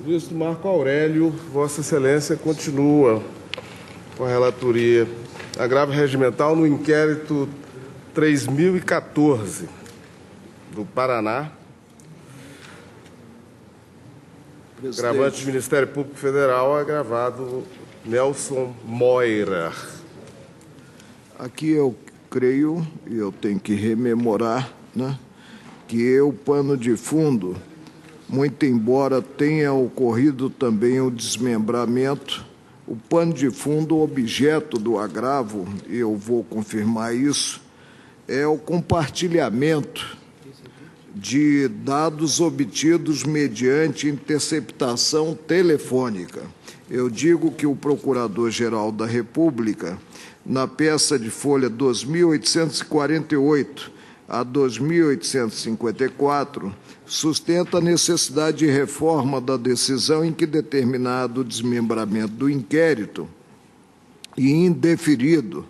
Ministro Marco Aurélio, Vossa Excelência continua com a relatoria. Agravo regimental no inquérito 3014 do Paraná. Agravante do Ministério Público Federal, agravado Nelson Moira. Aqui eu creio, e eu tenho que rememorar, né, que o pano de fundo, muito embora tenha ocorrido também o desmembramento, o pano de fundo, o objeto do agravo, e eu vou confirmar isso, é o compartilhamento de dados obtidos mediante interceptação telefônica. Eu digo que o Procurador-Geral da República, na peça de folha 2848 a 2854, sustenta a necessidade de reforma da decisão em que determinado o desmembramento do inquérito e indeferido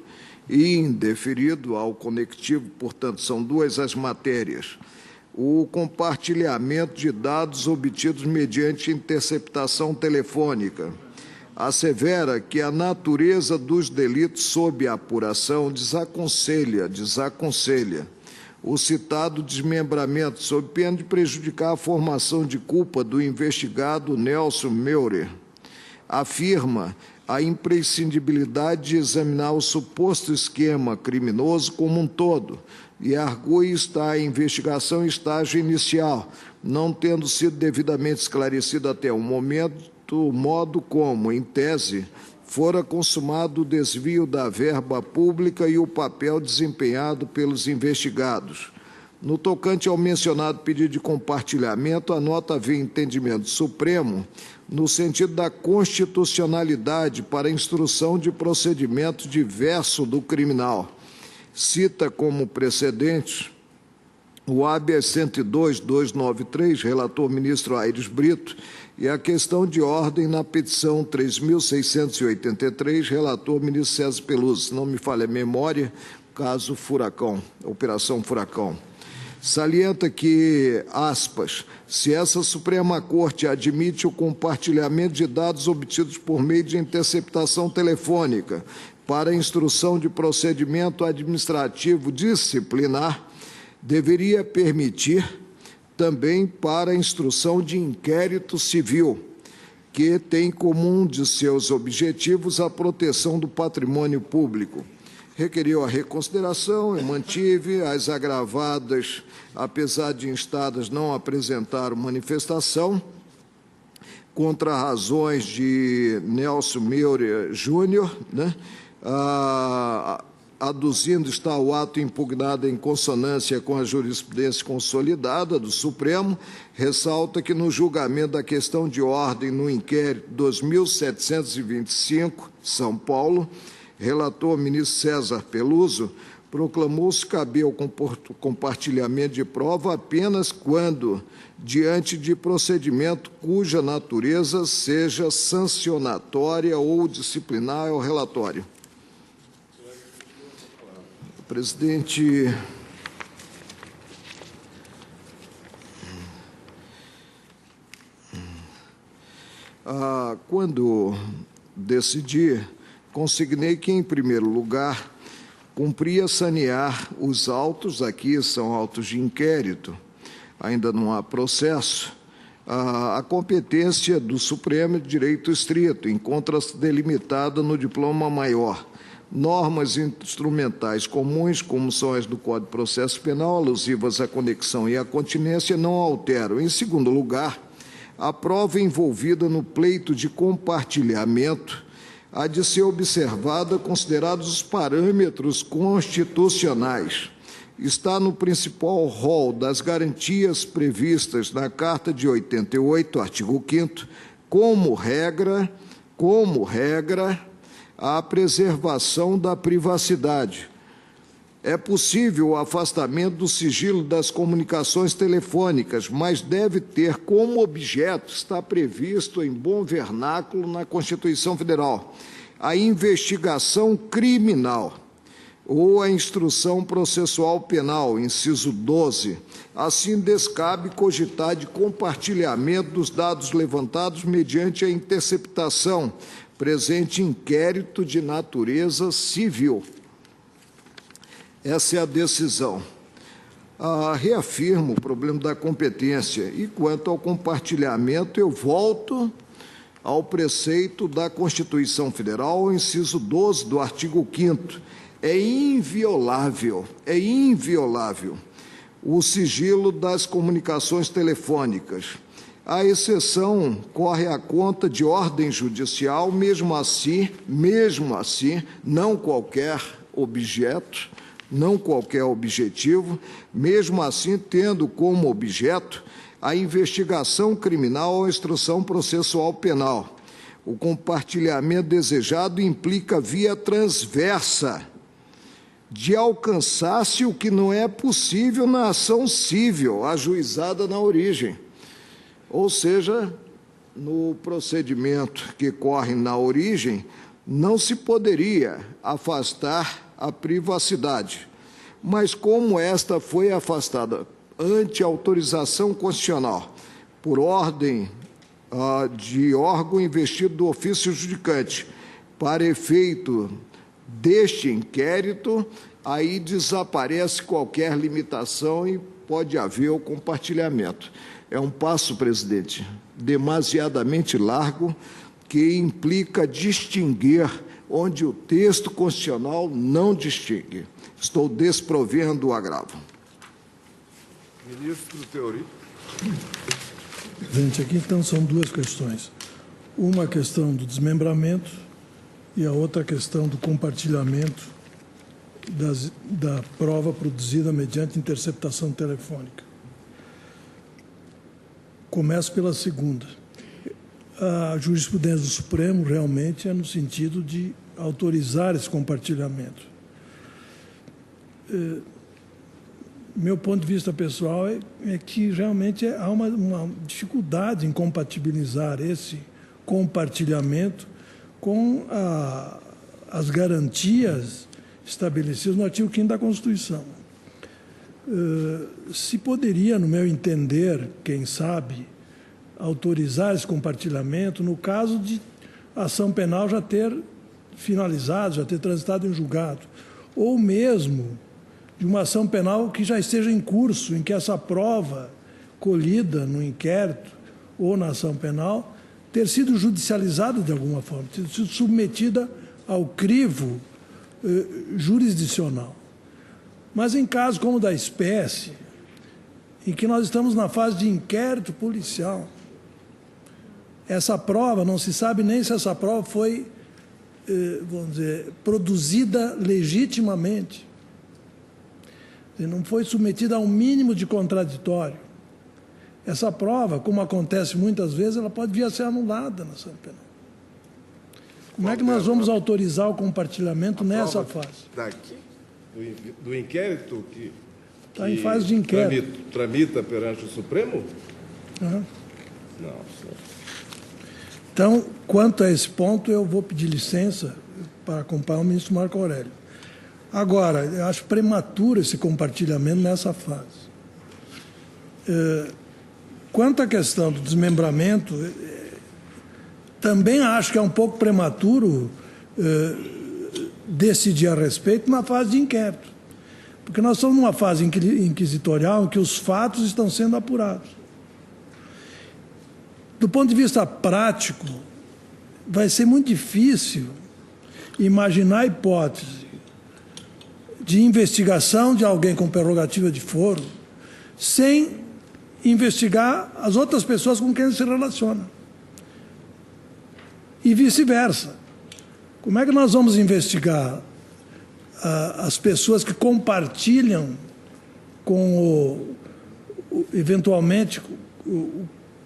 ao conectivo, portanto, são duas as matérias, o compartilhamento de dados obtidos mediante interceptação telefônica. Assevera que a natureza dos delitos sob a apuração desaconselha o citado desmembramento sob pena de prejudicar a formação de culpa do investigado Nelson Moira. Afirma a imprescindibilidade de examinar o suposto esquema criminoso como um todo e argui está a investigação em estágio inicial, não tendo sido devidamente esclarecido até o momento o modo como, em tese, fora consumado o desvio da verba pública e o papel desempenhado pelos investigados. No tocante ao mencionado pedido de compartilhamento, a nota vê entendimento supremo no sentido da constitucionalidade para a instrução de procedimento diverso do criminal. Cita como precedente o habeas 102.293, relator ministro Aires Brito, e a questão de ordem na petição 3.683, relator ministro César Peluso, se não me falha a memória, caso Furacão, Operação Furacão. Salienta que, aspas, se essa Suprema Corte admite o compartilhamento de dados obtidos por meio de interceptação telefônica para a instrução de procedimento administrativo disciplinar, deveria permitir também para a instrução de inquérito civil, que tem como um de seus objetivos a proteção do patrimônio público. Requeriu a reconsideração, eu mantive, as agravadas, apesar de instadas, não apresentaram manifestação, contra razões de Nelson Moira Júnior, né? Aduzindo está o ato impugnado em consonância com a jurisprudência consolidada do Supremo, ressalta que no julgamento da questão de ordem no inquérito 2725, São Paulo, relator ministro César Peluso, proclamou-se caber o compartilhamento de prova apenas quando, diante de procedimento cuja natureza seja sancionatória ou disciplinar, é o relatório. Presidente, quando decidi, consignei que, em primeiro lugar, cumpria sanear os autos, aqui são autos de inquérito, ainda não há processo, a competência do Supremo de Direito Estrito, encontra-se delimitada no diploma maior. Normas instrumentais comuns, como são as do Código de Processo Penal, alusivas à conexão e à continência, não alteram. Em segundo lugar, a prova envolvida no pleito de compartilhamento há de ser observada considerados os parâmetros constitucionais. Está no principal rol das garantias previstas na Carta de 88, artigo 5º, como regra, a preservação da privacidade. É possível o afastamento do sigilo das comunicações telefônicas, mas deve ter como objeto, está previsto em bom vernáculo na Constituição Federal, a investigação criminal ou a instrução processual penal, inciso 12, Assim, descabe cogitar de compartilhamento dos dados levantados mediante a interceptação, presente inquérito de natureza civil. Essa é a decisão. Reafirmo o problema da competência e, quanto ao compartilhamento, eu volto ao preceito da Constituição Federal, o inciso 12 do artigo 5º. É inviolável o sigilo das comunicações telefônicas. A exceção corre à conta de ordem judicial, mesmo assim, não qualquer objeto, não qualquer objetivo, mesmo assim tendo como objeto a investigação criminal ou a instrução processual penal. O compartilhamento desejado implica via transversa de alcançar-se o que não é possível na ação civil, ajuizada na origem. Ou seja, no procedimento que corre na origem, não se poderia afastar a privacidade. Mas como esta foi afastada ante autorização constitucional por ordem de órgão investido do ofício judicante para efeito deste inquérito, aí desaparece qualquer limitação e pode haver o compartilhamento. É um passo, presidente, demasiadamente largo, que implica distinguir onde o texto constitucional não distingue. Estou desprovendo o agravo. Ministro Teori. Presidente, aqui então são duas questões. Uma questão do desmembramento e a outra questão do compartilhamento da prova produzida mediante interceptação telefônica. Começo pela segunda. A jurisprudência do Supremo realmente é no sentido de autorizar esse compartilhamento. Meu ponto de vista pessoal é que realmente há uma dificuldade em compatibilizar esse compartilhamento com as garantias estabelecidas no artigo 5º da Constituição. Se poderia, no meu entender, quem sabe, autorizar esse compartilhamento no caso de ação penal já ter finalizado, já ter transitado em julgado, ou mesmo de uma ação penal que já esteja em curso, em que essa prova colhida no inquérito ou na ação penal ter sido judicializada de alguma forma, ter sido submetida ao crivo jurisdicional. Mas em casos como o da espécie, em que nós estamos na fase de inquérito policial, essa prova, não se sabe nem se essa prova foi, vamos dizer, produzida legitimamente, não foi submetida a um mínimo de contraditório. Essa prova, como acontece muitas vezes, ela pode vir a ser anulada na ação penal. Como é que nós vamos autorizar o compartilhamento nessa fase? Daqui, do inquérito que está em fase de inquérito. Tramita perante o Supremo? Uhum. Não, senhor. Então, quanto a esse ponto, eu vou pedir licença para acompanhar o ministro Marco Aurélio. Agora, eu acho prematuro esse compartilhamento nessa fase. Quanto à questão do desmembramento, também acho que é um pouco prematuro decidir a respeito na fase de inquérito. Porque nós estamos numa fase inquisitorial em que os fatos estão sendo apurados. Do ponto de vista prático, vai ser muito difícil imaginar a hipótese de investigação de alguém com prerrogativa de foro sem investigar as outras pessoas com quem ele se relaciona. E vice-versa. Como é que nós vamos investigar as pessoas que compartilham com eventualmente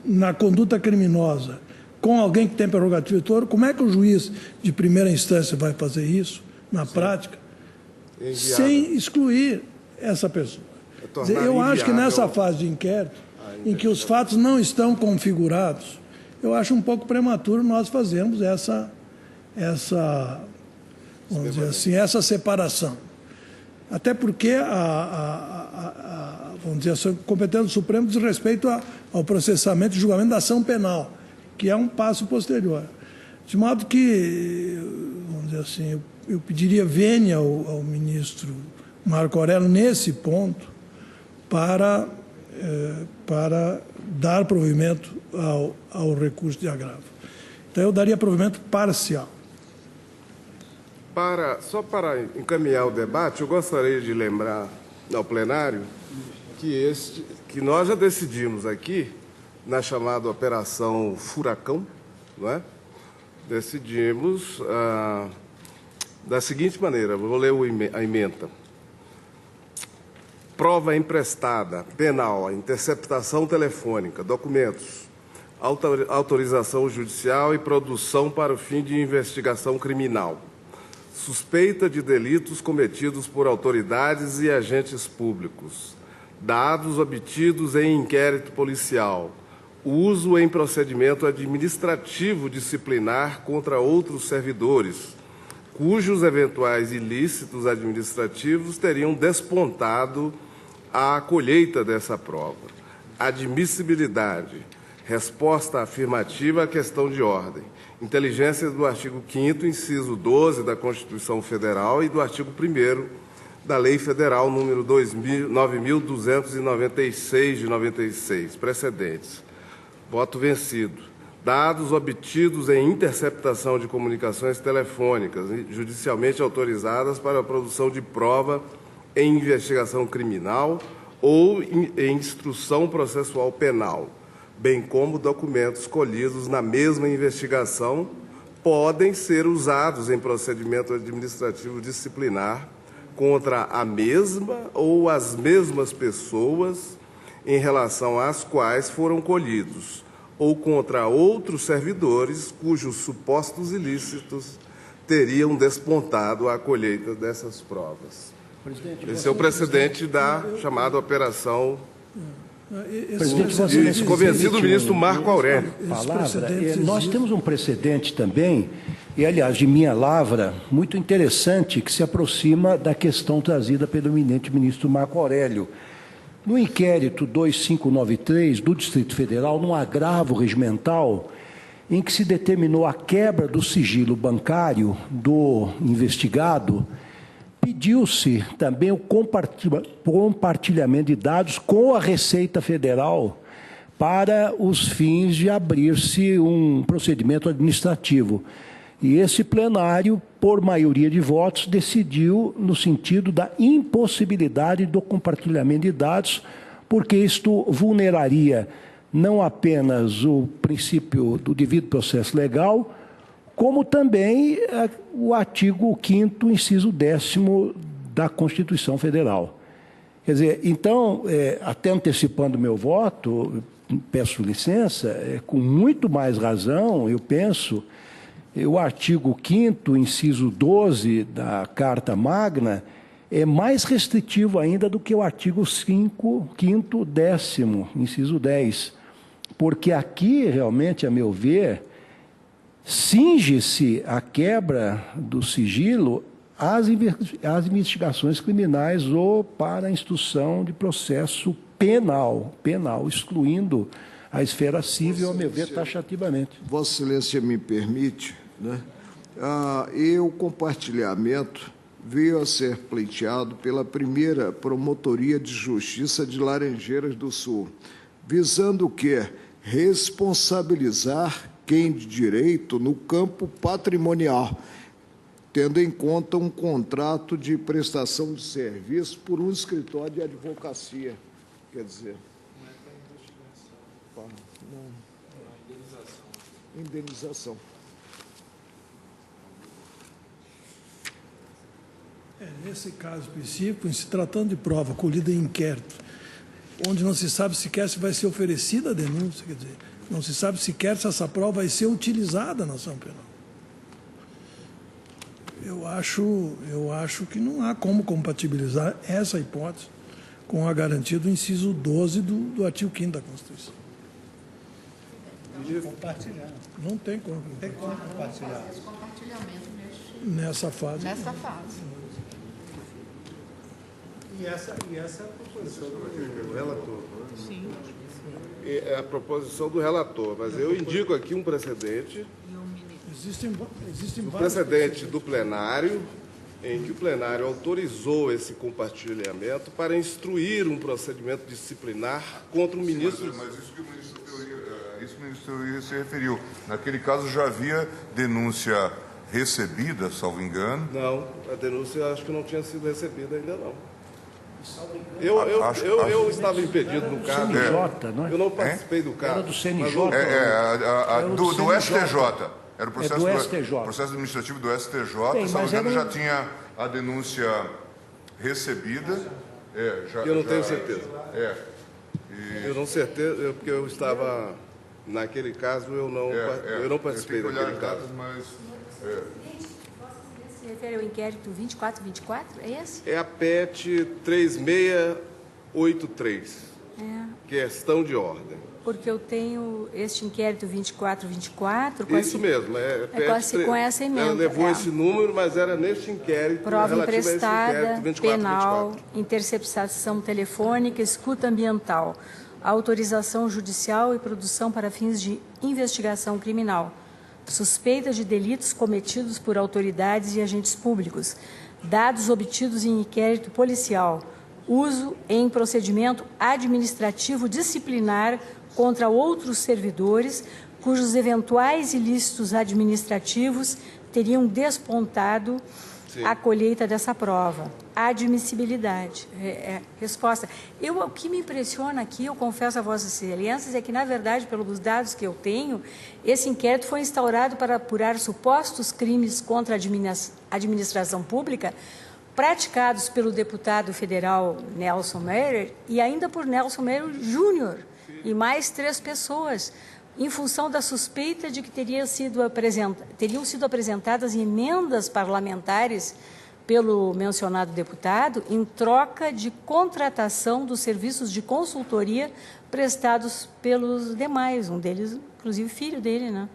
na conduta criminosa com alguém que tem prerrogativa de foro? Como é que o juiz de primeira instância vai fazer isso na prática sem excluir essa pessoa? Eu acho que nessa fase de inquérito, em que os fatos não estão configurados, eu acho um pouco prematuro nós fazermos vamos dizer assim, essa separação. Até porque vamos dizer assim, competência do Supremo diz respeito ao processamento e julgamento da ação penal, que é um passo posterior. De modo que, vamos dizer assim, eu pediria vênia ao ministro Marco Aurélio nesse ponto para dar provimento ao recurso de agravo. Então, eu daria provimento parcial. Só para encaminhar o debate, eu gostaria de lembrar ao plenário que nós já decidimos aqui, na chamada Operação Furacão, não é? Decidimos da seguinte maneira, vou ler a ementa. Prova emprestada, penal, interceptação telefônica, documentos, autorização judicial e produção para o fim de investigação criminal, suspeita de delitos cometidos por autoridades e agentes públicos, dados obtidos em inquérito policial, uso em procedimento administrativo disciplinar contra outros servidores, cujos eventuais ilícitos administrativos teriam despontado a colheita dessa prova. Admissibilidade. Resposta afirmativa à questão de ordem. Inteligência do artigo 5º, inciso 12 da Constituição Federal e do artigo 1º da Lei Federal número 9.296 de 96, precedentes. Voto vencido. Dados obtidos em interceptação de comunicações telefônicas judicialmente autorizadas para a produção de prova em investigação criminal ou em instrução processual penal, bem como documentos colhidos na mesma investigação, podem ser usados em procedimento administrativo disciplinar contra a mesma ou as mesmas pessoas em relação às quais foram colhidos, ou contra outros servidores cujos supostos ilícitos teriam despontado a colheita dessas provas. Esse é o precedente da chamada Operação... Isso, convencido o ministro Marco Aurélio. Nós temos um precedente também, e aliás, de minha lavra, muito interessante, que se aproxima da questão trazida pelo eminente ministro Marco Aurélio. No inquérito 2593 do Distrito Federal, num agravo regimental, em que se determinou a quebra do sigilo bancário do investigado, pediu-se também o compartilhamento de dados com a Receita Federal para os fins de abrir-se um procedimento administrativo. E esse plenário, por maioria de votos, decidiu no sentido da impossibilidade do compartilhamento de dados, porque isto vulneraria não apenas o princípio do devido processo legal, como também o artigo 5º, inciso 10º da Constituição Federal. Quer dizer, então, até antecipando o meu voto, peço licença, com muito mais razão, eu penso, o artigo 5º, inciso 12 da Carta Magna, é mais restritivo ainda do que o artigo 5º, 10º, inciso 10, porque aqui, realmente, a meu ver, cinge-se a quebra do sigilo às investigações criminais ou para a instrução de processo penal, excluindo a esfera civil, a meu ver, taxativamente. Vossa Excelência me permite, né? E o compartilhamento veio a ser pleiteado pela primeira Promotoria de Justiça de Laranjeiras do Sul, visando o quê? Responsabilizar quem de direito no campo patrimonial, tendo em conta um contrato de prestação de serviço por um escritório de advocacia. Quer dizer... Não é para indenização. Nesse caso específico, em se tratando de prova colhida em inquérito, onde não se sabe sequer se vai ser oferecida a denúncia, quer dizer, não se sabe sequer se essa prova vai ser utilizada na ação penal. Eu acho que não há como compatibilizar essa hipótese com a garantia do inciso 12 do artigo 5º da Constituição. Compartilhar. Não tem como. Não tem como compartilhar. Nessa fase. Nessa fase. E essa é a proposição do relator. Sim. É a proposição do relator, mas eu indico aqui um precedente, Existem um vários precedente do plenário, em que o plenário autorizou esse compartilhamento para instruir um procedimento disciplinar contra o ministro. Mas isso que o ministro Teori se referiu. Naquele caso já havia denúncia recebida, salvo engano. Não, a denúncia eu acho que não tinha sido recebida ainda não. Eu estava impedido no caso. CNJ, não é? Eu não participei do caso. Era do CNJ. Do STJ. Era o processo do STJ. Processo administrativo do STJ. Bem, salvo mas engano, era já tinha a denúncia recebida. Eu não tenho certeza. E... Eu não certeza, porque eu estava naquele caso, eu não participei eu tenho que olhar daquele as caso. datas, mas... Se refere ao inquérito 2424, é esse? É a PET 3683, questão de ordem. Porque eu tenho este inquérito 2424... Isso mesmo, com essa emenda. Ela levou esse número, mas era neste inquérito. Prova relativo a esse emprestada, inquérito penal, 2424. interceptação telefônica, escuta ambiental, autorização judicial e produção para fins de investigação criminal, suspeita de delitos cometidos por autoridades e agentes públicos, dados obtidos em inquérito policial, uso em procedimento administrativo disciplinar contra outros servidores cujos eventuais ilícitos administrativos teriam despontado a colheita dessa prova. Admissibilidade. Resposta. O que me impressiona aqui, eu confesso a Vossas Excelências, é que, na verdade, pelos dados que eu tenho, esse inquérito foi instaurado para apurar supostos crimes contra a administração pública praticados pelo deputado federal Nelson Meyer e ainda por Nelson Meyer Júnior e mais 3 pessoas, em função da suspeita de que teriam sido apresentadas emendas parlamentares pelo mencionado deputado em troca de contratação dos serviços de consultoria prestados pelos demais, um deles, inclusive, filho dele, né?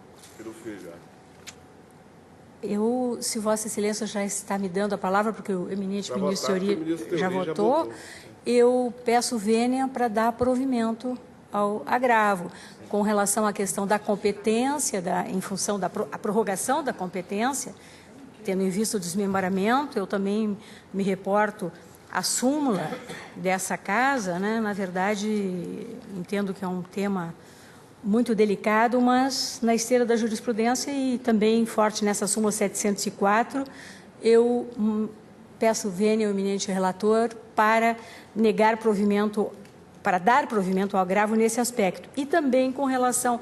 Se Vossa Excelência já está me dando a palavra, porque o eminente ministro Teori já votou, eu peço vênia para dar provimento ao agravo. Com relação à questão da competência, em função da prorrogação da competência, tendo em vista o desmembramento, eu também me reporto à súmula dessa casa, né? Na verdade, entendo que é um tema muito delicado, mas na esteira da jurisprudência e também forte nessa súmula 704, eu peço vênia ao eminente relator para negar provimento, para dar provimento ao agravo nesse aspecto. E também com relação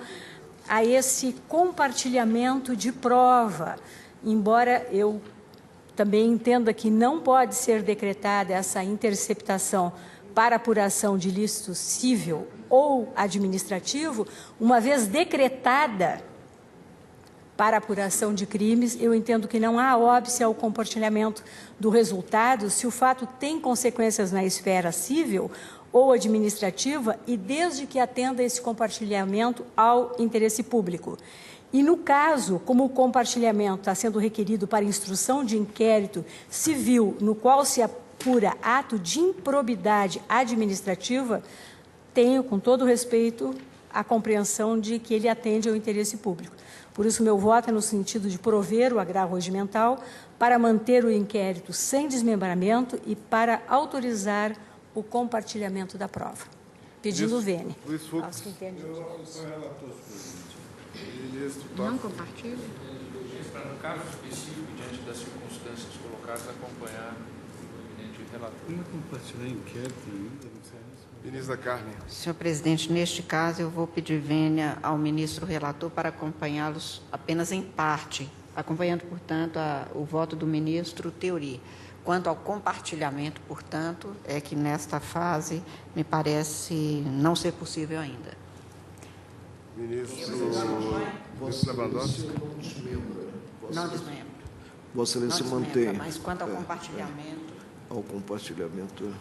a esse compartilhamento de prova, embora eu também entenda que não pode ser decretada essa interceptação para apuração de ilícito civil ou administrativo, uma vez decretada para apuração de crimes, eu entendo que não há óbice ao compartilhamento do resultado se o fato tem consequências na esfera civil ou administrativa e desde que atenda esse compartilhamento ao interesse público. E no caso, como o compartilhamento está sendo requerido para instrução de inquérito civil, no qual se apura ato de improbidade administrativa, tenho, com todo respeito, a compreensão de que ele atende ao interesse público. Por isso, meu voto é no sentido de prover o agravo regimental para manter o inquérito sem desmembramento e para autorizar o compartilhamento da prova. Pedindo vênia. Luiz Fux. Não compartilha? Para, no caso específico, diante das circunstâncias colocadas, acompanhar o eminente relator. Não compartilhar inquérito ainda, não sei. Ministro da Carmen. Senhor presidente, neste caso eu vou pedir vênia ao ministro relator para acompanhá-los apenas em parte, acompanhando, portanto, o voto do ministro Teori. Quanto ao compartilhamento, portanto, é que nesta fase me parece não ser possível ainda. Ministro Lewandowski. Não desmembra. Vossa Excelência Não mantém. desmembra, mas quanto ao compartilhamento... Ao compartilhamento.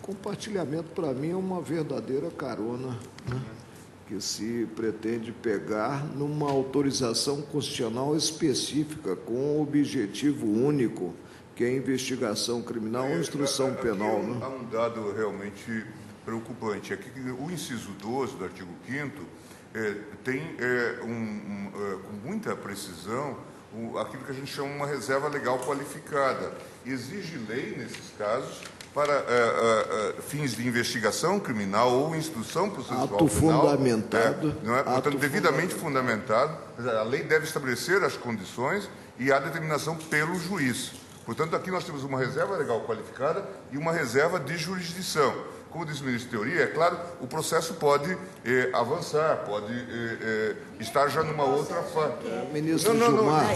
Compartilhamento, para mim, é uma verdadeira carona, né? Que se pretende pegar numa autorização constitucional específica, com o objetivo único que é investigação criminal ou instrução penal. Há um dado realmente preocupante. Aqui, o inciso 12 do artigo 5º tem com muita precisão aquilo que a gente chama uma reserva legal qualificada. Exige lei, nesses casos, para fins de investigação criminal ou instrução processual ato penal. Fundamentado. Não é? Portanto, devidamente fundamentado. A lei deve estabelecer as condições e a determinação pelo juiz. Portanto, aqui nós temos uma reserva legal qualificada e uma reserva de jurisdição. Como disse o ministro de Teoria, é claro, o processo pode avançar, pode estar já numa outra fase. Ministro Gilmar,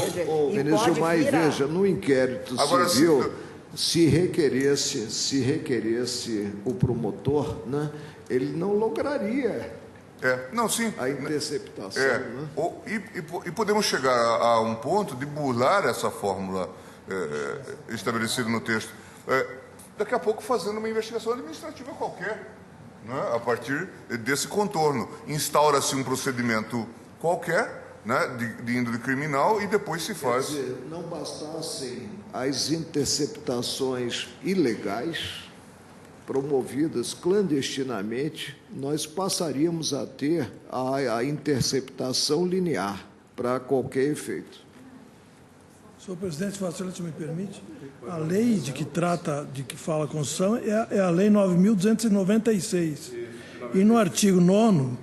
ministro Gilmar, veja, no inquérito civil, se requeresse o promotor, né, ele não lograria a interceptação. Né? E podemos chegar a um ponto de burlar essa fórmula estabelecida no texto. Daqui a pouco fazendo uma investigação administrativa qualquer, né, a partir desse contorno. Instaura-se um procedimento qualquer, né, de índole criminal, e depois se faz... Quer dizer, não bastassem as interceptações ilegais promovidas clandestinamente, nós passaríamos a ter a interceptação linear para qualquer efeito. Senhor presidente, Vossa Excelência me permite? A lei de que fala a Constituição é a Lei 9.296. E no artigo 9º,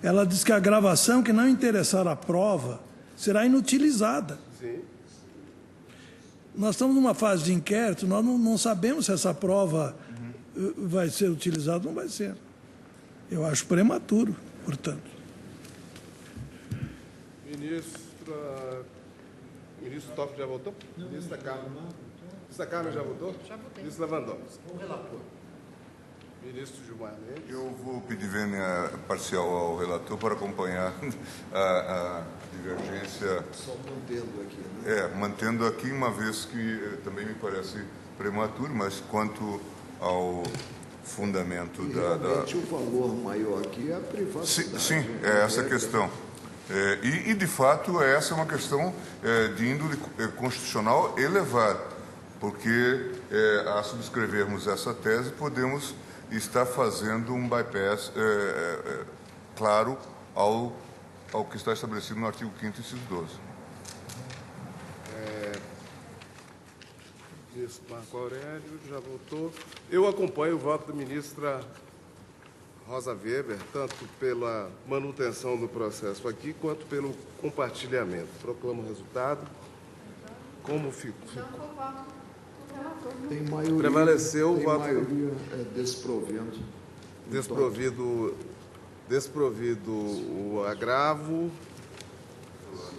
ela diz que a gravação que não interessar à prova será inutilizada. Sim. Nós estamos numa fase de inquérito, nós não sabemos se essa prova vai ser utilizada ou não vai ser. Eu acho prematuro, portanto. Ministro Toffoli já votou? Não. Ministra Carmen. Ministra Carmen já votou? Já votei. Ministro Lewandowski. O relator. Ministro Gilmar Mendes. Eu vou pedir vênia parcial ao relator para acompanhar a divergência. Só mantendo aqui, né? Mantendo aqui, uma vez que também me parece prematuro, mas quanto ao fundamento realmente o valor maior aqui é a privacidade. Sim, é essa a questão. De fato, essa é uma questão de índole constitucional elevada, porque a subscrevermos essa tese, podemos estar fazendo um bypass claro ao que está estabelecido no artigo 5º, inciso 12. Ministro Marco Aurélio já votou. Eu acompanho o voto da ministra Rosa Weber, tanto pela manutenção do processo aqui, quanto pelo compartilhamento. Proclamo o resultado. Como ficou? Tem maioria, prevaleceu o voto. Maioria desprovido o agravo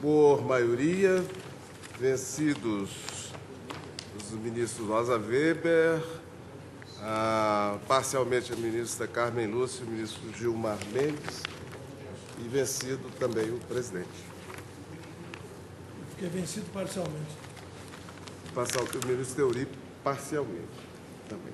por maioria, vencidos os ministros Rosa Weber, parcialmente a ministra Carmen Lúcia e o ministro Gilmar Mendes, e vencido também o presidente. Fiquei vencido parcialmente. O ministro Teori, parcialmente também.